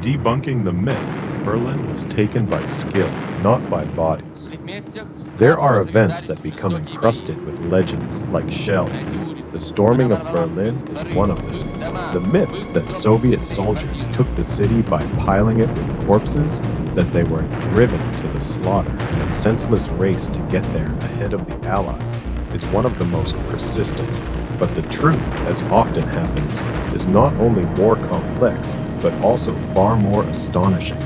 Debunking the myth, Berlin was taken by skill, not by bodies. There are events that become encrusted with legends, like shells. The storming of Berlin is one of them. The myth that Soviet soldiers took the city by piling it with corpses, that they were driven to the slaughter in a senseless race to get there ahead of the Allies, is one of the most persistent. But the truth, as often happens, is not only more complex, but also far more astonishing.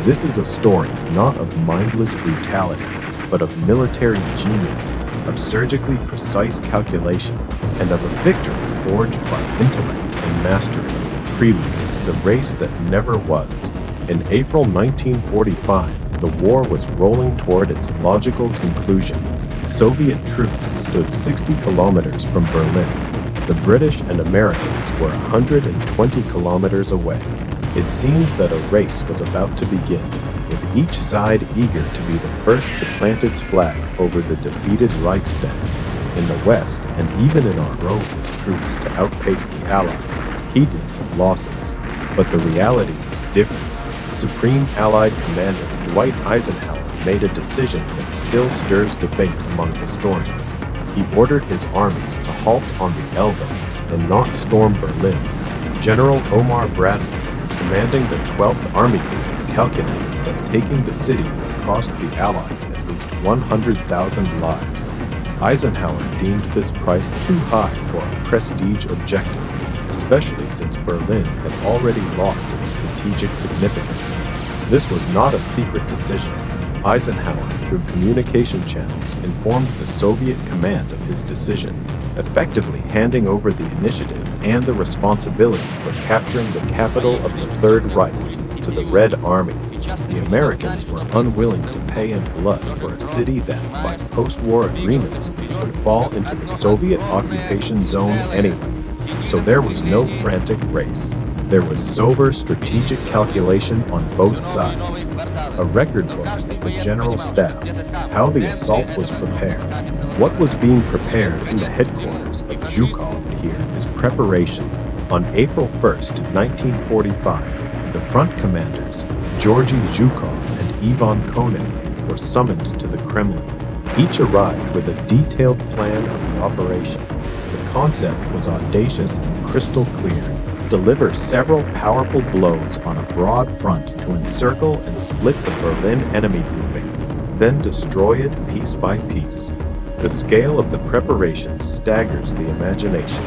This is a story not of mindless brutality, but of military genius, of surgically precise calculation, and of a victory forged by intellect and mastery. Prelude, the race that never was. In April 1945, the war was rolling toward its logical conclusion. Soviet troops stood 60 kilometers from Berlin. The British and Americans were 120 kilometers away. It seemed that a race was about to begin, with each side eager to be the first to plant its flag over the defeated Reichstag. In the West, and even in our rovers' troops to outpace the Allies, heedless of losses. But the reality was different. Supreme Allied Commander Dwight Eisenhower made a decision that still stirs debate among historians. He ordered his armies to halt on the Elbe and not storm Berlin. General Omar Bradley, commanding the 12th Army Group, calculated that taking the city would cost the Allies at least 100,000 lives. Eisenhower deemed this price too high for a prestige objective, especially since Berlin had already lost its strategic significance. This was not a secret decision. Eisenhower, through communication channels, informed the Soviet command of his decision, effectively handing over the initiative and the responsibility for capturing the capital of the Third Reich to the Red Army. The Americans were unwilling to pay in blood for a city that, by post-war agreements, would fall into the Soviet occupation zone anyway. So there was no frantic race. There was sober strategic calculation on both sides. A record book of the General Staff, how the assault was prepared. What was being prepared in the headquarters of Zhukov here is preparation. On April 1st, 1945, the front commanders, Georgy Zhukov and Ivan Konev, were summoned to the Kremlin. Each arrived with a detailed plan of the operation. The concept was audacious and crystal clear. Deliver several powerful blows on a broad front to encircle and split the Berlin enemy grouping, then destroy it piece by piece. The scale of the preparation staggers the imagination.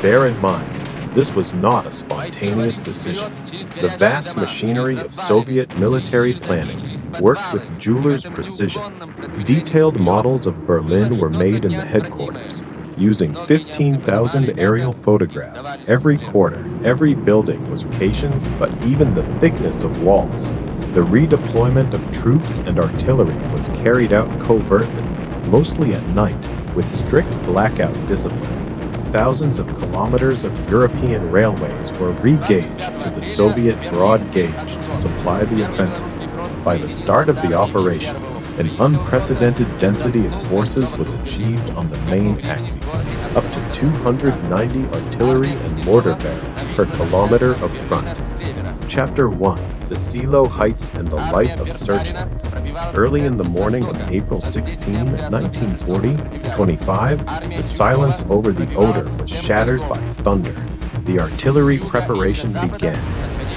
Bear in mind, this was not a spontaneous decision. The vast machinery of Soviet military planning worked with jeweler's precision. Detailed models of Berlin were made in the headquarters, using 15,000 aerial photographs. Every corner, every building was locations, but even the thickness of walls. The redeployment of troops and artillery was carried out covertly, mostly at night, with strict blackout discipline. Thousands of kilometers of European railways were re-gauged to the Soviet broad gauge to supply the offensive. By the start of the operation, an unprecedented density of forces was achieved on the main axes, up to 290 artillery and mortar barrels per kilometer of front. Chapter 1. The Seelow Heights and the Light of Searchlights. Early in the morning of April 16, 1940-25, the silence over the Oder was shattered by thunder. The artillery preparation began.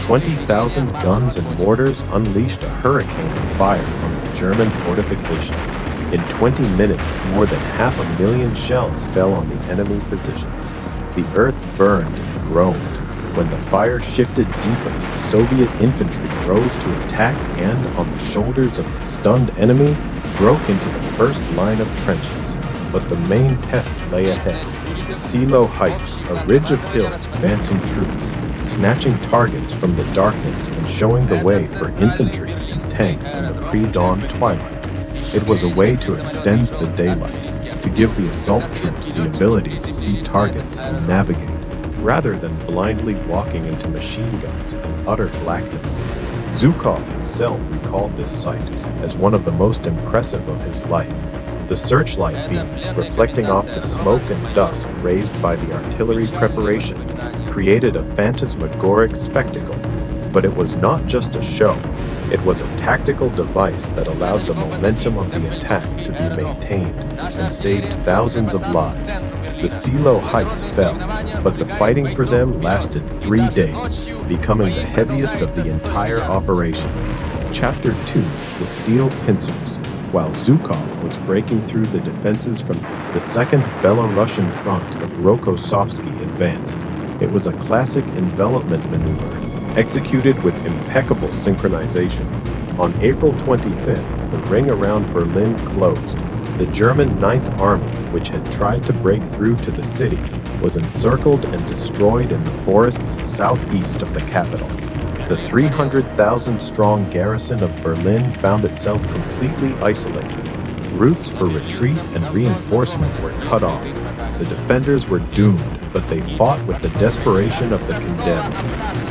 20,000 guns and mortars unleashed a hurricane of fire on the German fortifications. In 20 minutes, more than 500,000 shells fell on the enemy positions. The earth burned and groaned. When the fire shifted deeper, the Soviet infantry rose to attack and, on the shoulders of the stunned enemy, broke into the first line of trenches. But the main test lay ahead. The Seelow Heights, a ridge of hills advancing troops, snatching targets from the darkness and showing the way for infantry and tanks in the pre-dawn twilight. It was a way to extend the daylight, to give the assault troops the ability to see targets and navigate, rather than blindly walking into machine guns in utter blackness. Zhukov himself recalled this sight as one of the most impressive of his life. The searchlight beams reflecting off the smoke and dust raised by the artillery preparation created a phantasmagoric spectacle. But it was not just a show. It was a tactical device that allowed the momentum of the attack to be maintained and saved thousands of lives. The Seelow Heights fell, but the fighting for them lasted 3 days, becoming the heaviest of the entire operation. Chapter 2, The Steel Pincers. While Zhukov was breaking through the defenses from the Second Belarusian Front of Rokossovsky advanced. It was a classic envelopment maneuver, executed with impeccable synchronization. On April 25th, the ring around Berlin closed. The German Ninth Army, which had tried to break through to the city, was encircled and destroyed in the forests southeast of the capital. The 300,000-strong garrison of Berlin found itself completely isolated. Routes for retreat and reinforcement were cut off. The defenders were doomed, but they fought with the desperation of the condemned.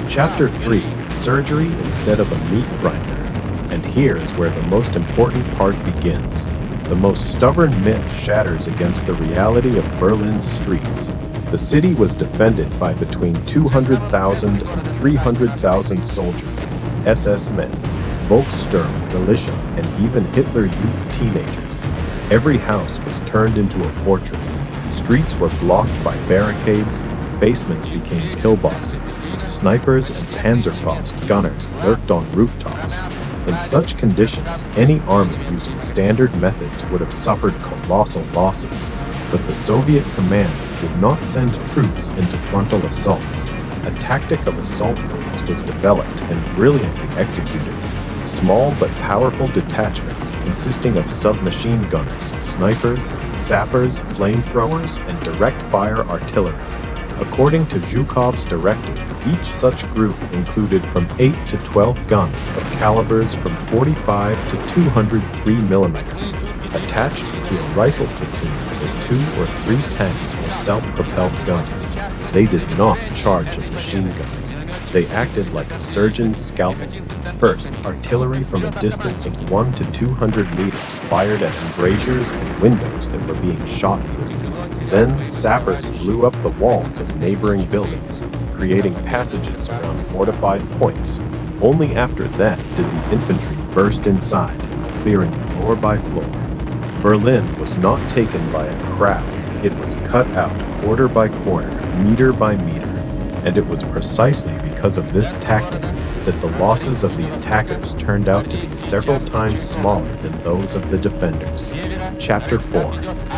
Chapter 3, Surgery Instead of a Meat Grinder. And here is where the most important part begins. The most stubborn myth shatters against the reality of Berlin's streets. The city was defended by between 200,000 and 300,000 soldiers, SS men, Volkssturm, militia, and even Hitler Youth teenagers. Every house was turned into a fortress. Streets were blocked by barricades, basements became pillboxes, snipers and Panzerfaust gunners lurked on rooftops. In such conditions, any army using standard methods would have suffered colossal losses, but the Soviet command did not send troops into frontal assaults. A tactic of assault groups was developed and brilliantly executed. Small but powerful detachments consisting of submachine gunners, snipers, sappers, flamethrowers, and direct-fire artillery. According to Zhukov's directive, each such group included from 8 to 12 guns of calibers from 45 to 203 millimeters, attached to a rifle platoon with 2 or 3 tanks or self-propelled guns. They did not charge at machine guns. They acted like a surgeon's scalpel. First, artillery from a distance of 1 to 200 meters fired at embrasures and windows that were being shot through. Then, sappers blew up the walls of neighboring buildings, creating passages around fortified points. Only after that did the infantry burst inside, clearing floor by floor. Berlin was not taken by a crowd. It was cut out quarter by quarter, meter by meter. And it was precisely because of this tactic that the losses of the attackers turned out to be several times smaller than those of the defenders. Chapter 4,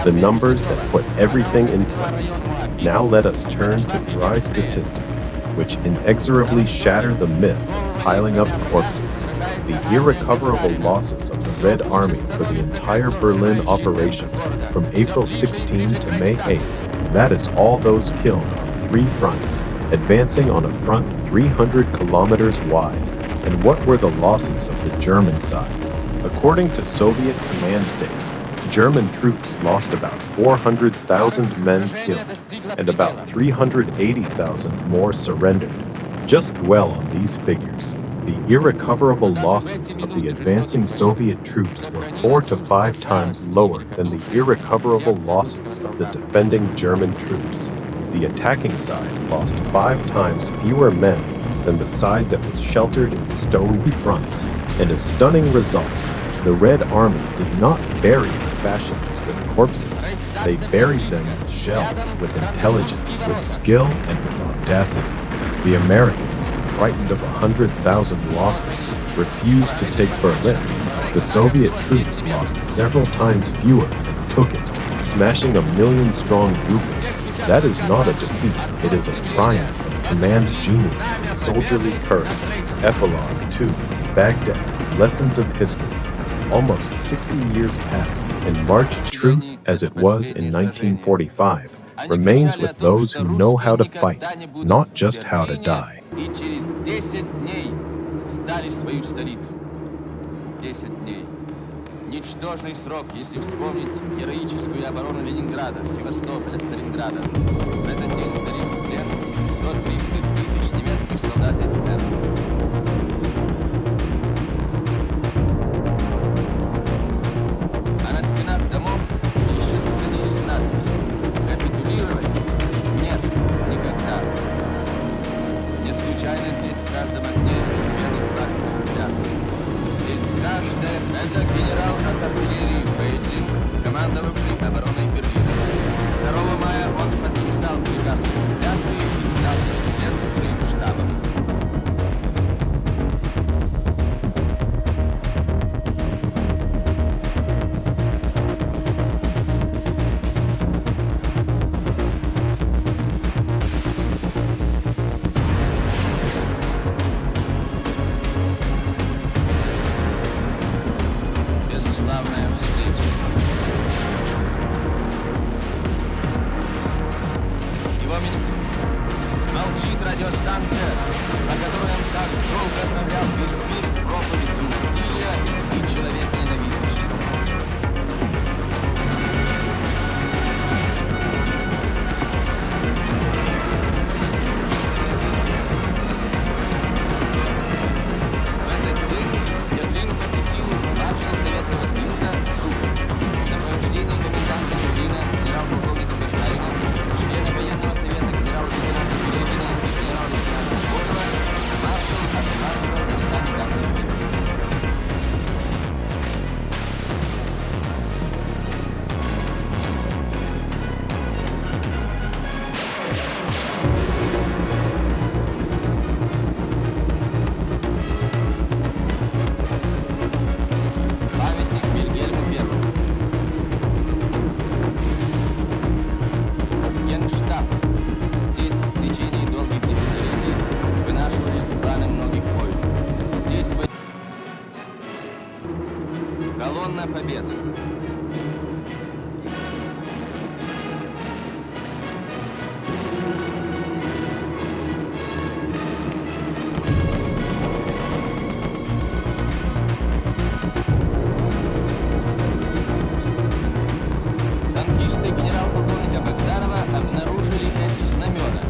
The Numbers That Put Everything in Place. Now let us turn to dry statistics, which inexorably shatter the myth of piling up corpses. The irrecoverable losses of the Red Army for the entire Berlin operation from April 16 to May 8. That is all those killed on 3 fronts, advancing on a front 300 kilometers wide. And what were the losses of the German side? According to Soviet command data, German troops lost about 400,000 men killed, and about 380,000 more surrendered. Just dwell on these figures. The irrecoverable losses of the advancing Soviet troops were 4 to 5 times lower than the irrecoverable losses of the defending German troops. The attacking side lost 5 times fewer men than the side that was sheltered in stone fronts. And a stunning result, the Red Army did not bury the fascists with corpses. They buried them with shells, with intelligence, with skill, and with audacity. The Americans, frightened of 100,000 losses, refused to take Berlin. The Soviet troops lost several times fewer and took it, smashing a 1 million-strong grouping. That is not a defeat, it is a triumph of command genius and soldierly courage. Epilogue 2, Baghdad, Lessons of History. Almost 60 years passed, and March truth, as it was in 1945, remains with those who know how to fight, not just how to die. 10 дней. Ничтожный срок, если вспомнить героическую оборону Ленинграда, Севастополя, Сталинграда. В этот день сдались в плен 130 тысяч немецких солдат и офицеров. А на стенах домов еще сохранились надписи: «Капитулировать? Нет, никогда». Не случайно здесь в каждом окне колонна победы. Танкисты генерал-полковника Богданова обнаружили эти знамена.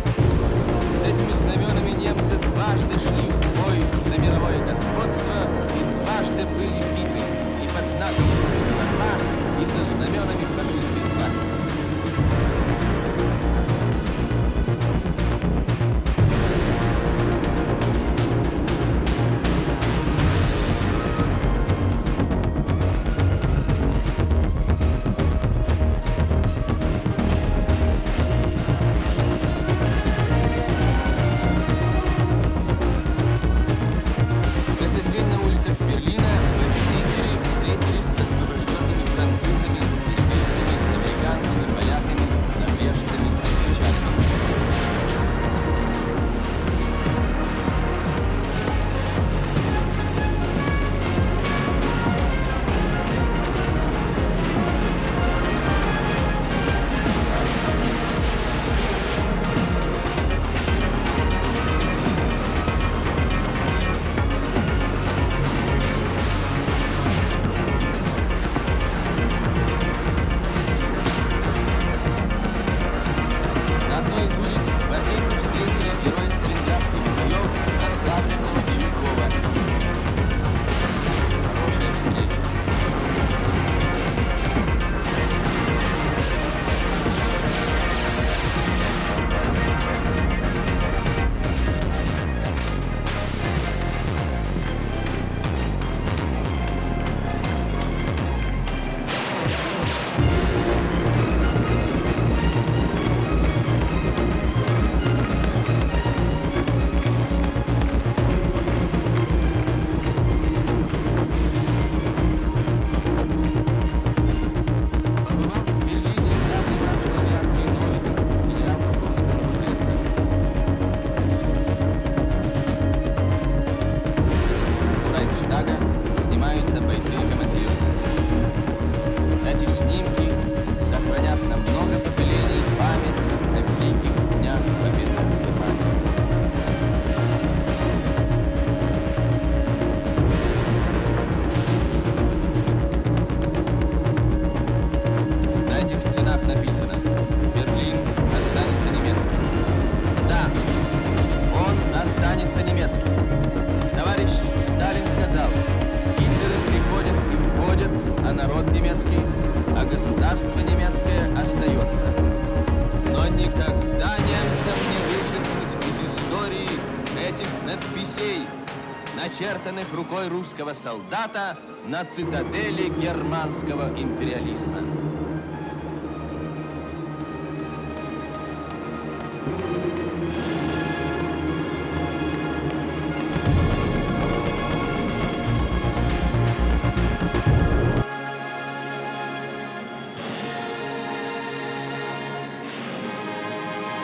С этими знаменами немцы дважды шли в бой за мировое господство и дважды были биты и под знаком русского орла, и со знаменами фашистской свастики. В этот день на улицах Берлина победители встретились с освобожденными французами, бельгийцами, американцами, поляками, норвежцами, англичанами. На одной из улиц гвардейцы встретили героя сталинградских боев, прославленного Зhukova. Хорошая встреча. Побывал в Берлине главный врач авиации Новиков, генерал-полковник У Райхстага снимаются бойцы и командиры. Эти снимки сохранят на много поколений память о великих днях победного Германии. На этих стенах написано: Берлин останется немецким. Да, он останется немецким. Товарищ Сталин сказал: Гитлеры приходят и уходят, а народ немецкий, а государство немецкое остается. Но никогда немцам не вычеркнуть из истории этих надписей, начертанных рукой русского солдата на цитадели германского империализма.